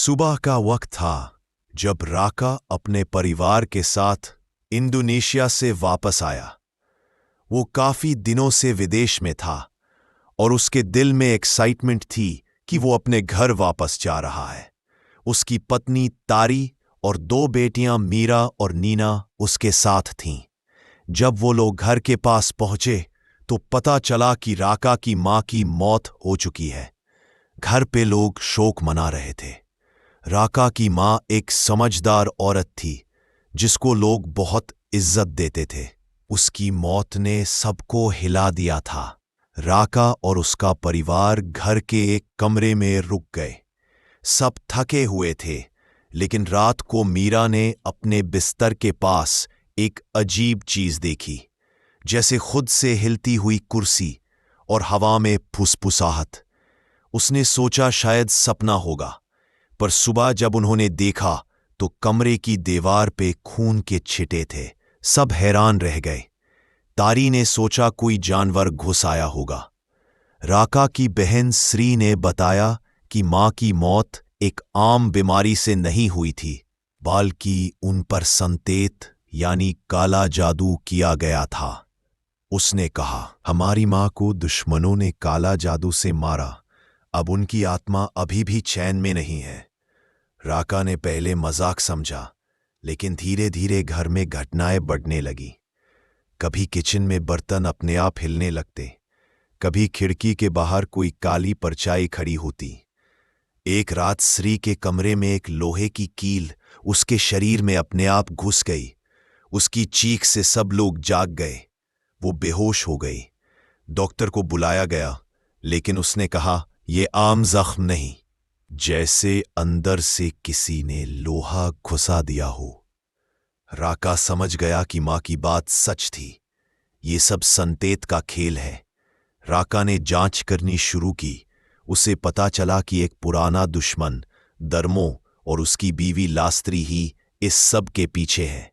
सुबह का वक्त था जब राका अपने परिवार के साथ इंडोनेशिया से वापस आया। वो काफी दिनों से विदेश में था और उसके दिल में एक्साइटमेंट थी कि वो अपने घर वापस जा रहा है। उसकी पत्नी तारी और 2 बेटियां मीरा और नीना उसके साथ थीं। जब वो लोग घर के पास पहुंचे तो पता चला कि राका की मां की मौत हो चुकी है। घर पे लोग शोक मना रहे थे। राका की मां एक समझदार औरत थी जिसको लोग बहुत इज्जत देते थे। उसकी मौत ने सबको हिला दिया था। राका और उसका परिवार घर के एक कमरे में रुक गए। सब थके हुए थे, लेकिन रात को मीरा ने अपने बिस्तर के पास एक अजीब चीज देखी, जैसे खुद से हिलती हुई कुर्सी और हवा में फुसफुसाहट। उसने सोचा शायद सपना होगा, पर सुबह जब उन्होंने देखा तो कमरे की दीवार पे खून के छिटे थे। सब हैरान रह गए। तारी ने सोचा कोई जानवर घुस आया होगा। राका की बहन श्री ने बताया कि मां की मौत एक आम बीमारी से नहीं हुई थी, बल्कि उन पर संकेत यानी काला जादू किया गया था। उसने कहा, हमारी मां को दुश्मनों ने काला जादू से मारा। अब उनकी आत्मा अभी भी चैन में नहीं है। राका ने पहले मजाक समझा, लेकिन धीरे धीरे घर में घटनाएं बढ़ने लगी। कभी किचन में बर्तन अपने आप हिलने लगते, कभी खिड़की के बाहर कोई काली परछाई खड़ी होती। एक रात श्री के कमरे में एक लोहे की कील उसके शरीर में अपने आप घुस गई। उसकी चीख से सब लोग जाग गए। वो बेहोश हो गई। डॉक्टर को बुलाया गया, लेकिन उसने कहा, यह आम जख्म नहीं, जैसे अंदर से किसी ने लोहा घुसा दिया हो। राका समझ गया कि मां की बात सच थी। ये सब संकेत का खेल है। राका ने जांच करनी शुरू की। उसे पता चला कि एक पुराना दुश्मन दरमो और उसकी बीवी लास्त्री ही इस सब के पीछे है।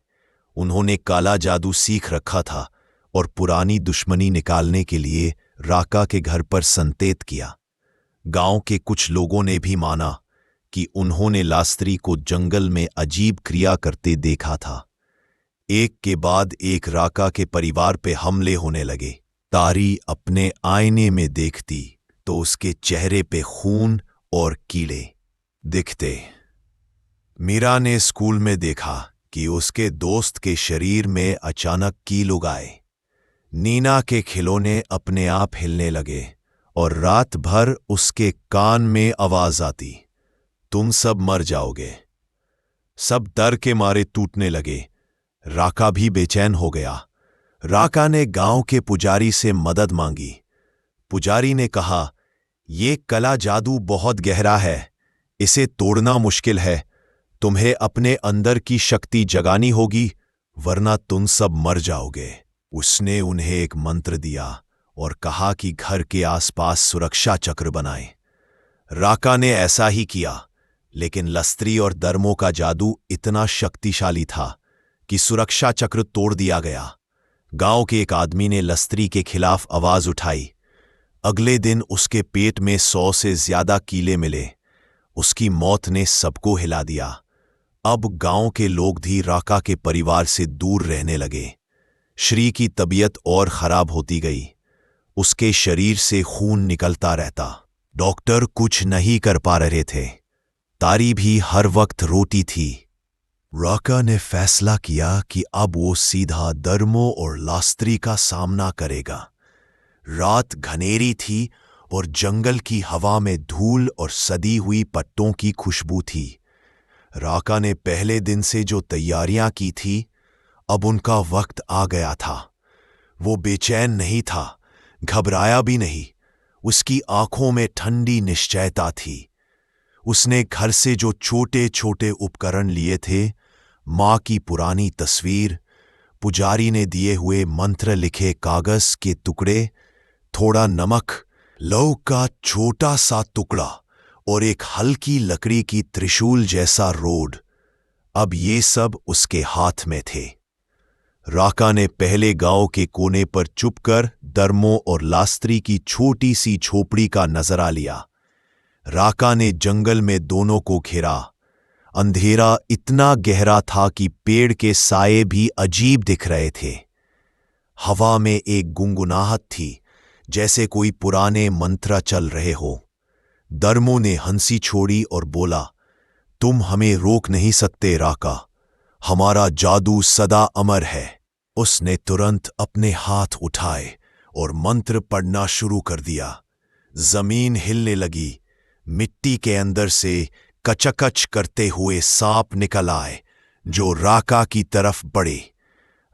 उन्होंने काला जादू सीख रखा था और पुरानी दुश्मनी निकालने के लिए राका के घर पर संकेत किया। गांव के कुछ लोगों ने भी माना कि उन्होंने लास्त्री को जंगल में अजीब क्रिया करते देखा था। एक के बाद एक राका के परिवार पे हमले होने लगे। तारी अपने आईने में देखती तो उसके चेहरे पे खून और कीड़े दिखते। मीरा ने स्कूल में देखा कि उसके दोस्त के शरीर में अचानक कील उग आए। नीना के खिलौने अपने आप हिलने लगे और रात भर उसके कान में आवाज आती, तुम सब मर जाओगे। सब डर के मारे टूटने लगे। राका भी बेचैन हो गया। राका ने गांव के पुजारी से मदद मांगी। पुजारी ने कहा, ये कला जादू बहुत गहरा है, इसे तोड़ना मुश्किल है। तुम्हें अपने अंदर की शक्ति जगानी होगी, वरना तुम सब मर जाओगे। उसने उन्हें एक मंत्र दिया और कहा कि घर के आसपास सुरक्षा चक्र बनाएं। राका ने ऐसा ही किया, लेकिन लस्त्री और दरमो का जादू इतना शक्तिशाली था कि सुरक्षा चक्र तोड़ दिया गया। गांव के एक आदमी ने लस्त्री के खिलाफ आवाज उठाई। अगले दिन उसके पेट में 100 से ज्यादा कीले मिले। उसकी मौत ने सबको हिला दिया। अब गांव के लोग भी राका के परिवार से दूर रहने लगे। श्री की तबीयत और खराब होती गई। उसके शरीर से खून निकलता रहता। डॉक्टर कुछ नहीं कर पा रहे थे। तारी भी हर वक्त रोती थी। राका ने फैसला किया कि अब वो सीधा दरमो और लास्त्री का सामना करेगा। रात घनेरी थी और जंगल की हवा में धूल और सदी हुई पत्तों की खुशबू थी। राका ने पहले दिन से जो तैयारियां की थी, अब उनका वक्त आ गया था। वो बेचैन नहीं था, घबराया भी नहीं। उसकी आंखों में ठंडी निश्चयता थी। उसने घर से जो छोटे छोटे उपकरण लिए थे, मां की पुरानी तस्वीर, पुजारी ने दिए हुए मंत्र लिखे कागज के टुकड़े, थोड़ा नमक, लौह का छोटा सा टुकड़ा और एक हल्की लकड़ी की त्रिशूल जैसा रोड, अब ये सब उसके हाथ में थे। राका ने पहले गांव के कोने पर चुपकर दरमो और लास्त्री की छोटी सी झोपड़ी का नजरा लिया। राका ने जंगल में दोनों को घेरा। अंधेरा इतना गहरा था कि पेड़ के साये भी अजीब दिख रहे थे। हवा में एक गुनगुनाहट थी, जैसे कोई पुराने मंत्र चल रहे हो। दर्मो ने हंसी छोड़ी और बोला, तुम हमें रोक नहीं सकते राका, हमारा जादू सदा अमर है। उसने तुरंत अपने हाथ उठाए और मंत्र पढ़ना शुरू कर दिया। जमीन हिलने लगी। मिट्टी के अंदर से कचकच करते हुए सांप निकल आए, जो राका की तरफ बढ़े।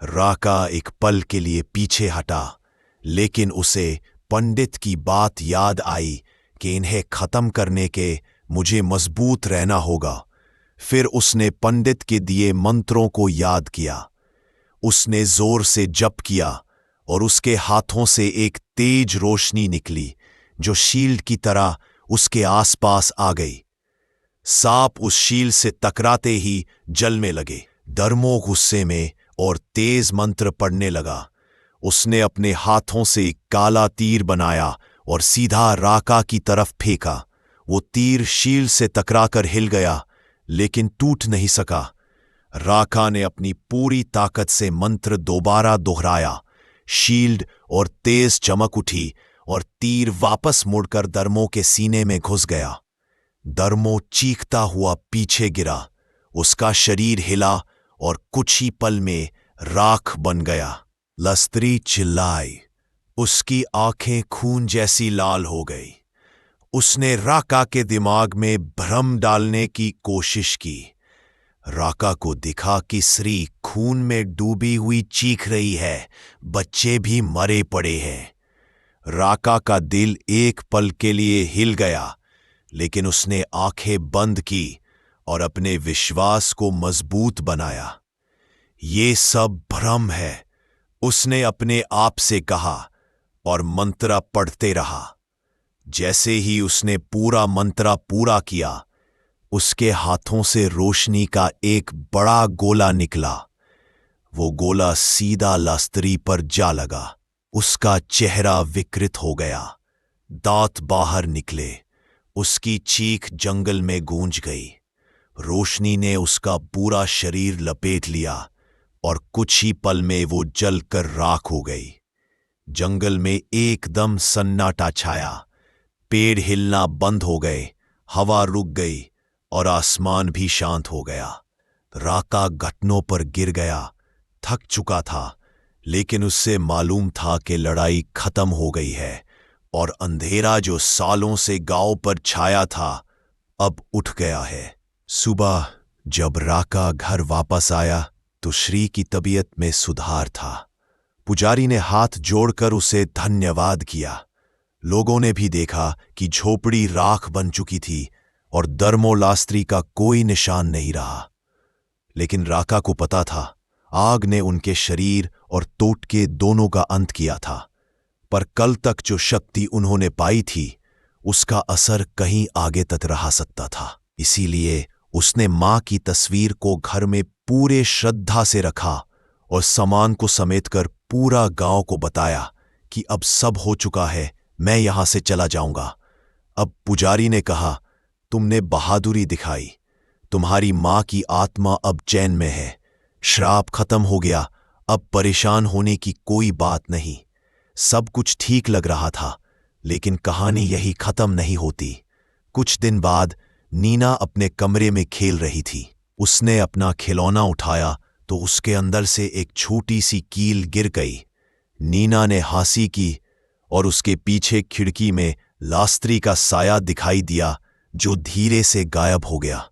राका एक पल के लिए पीछे हटा, लेकिन उसे पंडित की बात याद आई कि इन्हें खत्म करने के मुझे मजबूत रहना होगा। फिर उसने पंडित के दिए मंत्रों को याद किया। उसने जोर से जप किया और उसके हाथों से एक तेज रोशनी निकली, जो शील्ड की तरह उसके आसपास आ गई। सांप उस शील्ड से टकराते ही जलने लगे। दर्मो गुस्से में और तेज मंत्र पढ़ने लगा। उसने अपने हाथों से एक काला तीर बनाया और सीधा राका की तरफ फेंका। वो तीर शील्ड से टकराकर हिल गया, लेकिन टूट नहीं सका। राका ने अपनी पूरी ताकत से मंत्र दोबारा दोहराया। शील्ड और तेज चमक उठी और तीर वापस मुड़कर दर्मो के सीने में घुस गया। दर्मो चीखता हुआ पीछे गिरा। उसका शरीर हिला और कुछ ही पल में राख बन गया। लस्त्री चिल्लाई। उसकी आंखें खून जैसी लाल हो गई। उसने राका के दिमाग में भ्रम डालने की कोशिश की। राका को दिखा कि स्त्री खून में डूबी हुई चीख रही है, बच्चे भी मरे पड़े हैं। राका का दिल एक पल के लिए हिल गया, लेकिन उसने आंखें बंद की और अपने विश्वास को मजबूत बनाया। ये सब भ्रम है, उसने अपने आप से कहा और मंत्र पढ़ते रहा। जैसे ही उसने पूरा मंत्र पूरा किया, उसके हाथों से रोशनी का एक बड़ा गोला निकला। वो गोला सीधा लास्त्री पर जा लगा। उसका चेहरा विकृत हो गया, दांत बाहर निकले। उसकी चीख जंगल में गूंज गई। रोशनी ने उसका पूरा शरीर लपेट लिया और कुछ ही पल में वो जलकर राख हो गई। जंगल में एकदम सन्नाटा छाया। पेड़ हिलना बंद हो गए, हवा रुक गई और आसमान भी शांत हो गया। राका घुटनों पर गिर गया, थक चुका था, लेकिन उससे मालूम था कि लड़ाई खत्म हो गई है और अंधेरा जो सालों से गांव पर छाया था, अब उठ गया है। सुबह जब राका घर वापस आया तो श्री की तबीयत में सुधार था। पुजारी ने हाथ जोड़कर उसे धन्यवाद किया। लोगों ने भी देखा कि झोपड़ी राख बन चुकी थी और दर्मो लास्त्री का कोई निशान नहीं रहा। लेकिन राका को पता था, आग ने उनके शरीर और तोटके दोनों का अंत किया था। पर कल तक जो शक्ति उन्होंने पाई थी, उसका असर कहीं आगे तक रहा सकता था। इसीलिए उसने मां की तस्वीर को घर में पूरे श्रद्धा से रखा और सामान को समेटकर पूरा गांव को बताया कि अब सब हो चुका है, मैं यहां से चला जाऊंगा। अब पुजारी ने कहा, तुमने बहादुरी दिखाई, तुम्हारी मां की आत्मा अब चैन में है। श्राप खत्म हो गया, अब परेशान होने की कोई बात नहीं। सब कुछ ठीक लग रहा था, लेकिन कहानी यही खत्म नहीं होती। कुछ दिन बाद नीना अपने कमरे में खेल रही थी। उसने अपना खिलौना उठाया तो उसके अंदर से एक छोटी सी कील गिर गई। नीना ने हंसी की और उसके पीछे खिड़की में लास्त्री का साया दिखाई दिया, जो धीरे से गायब हो गया।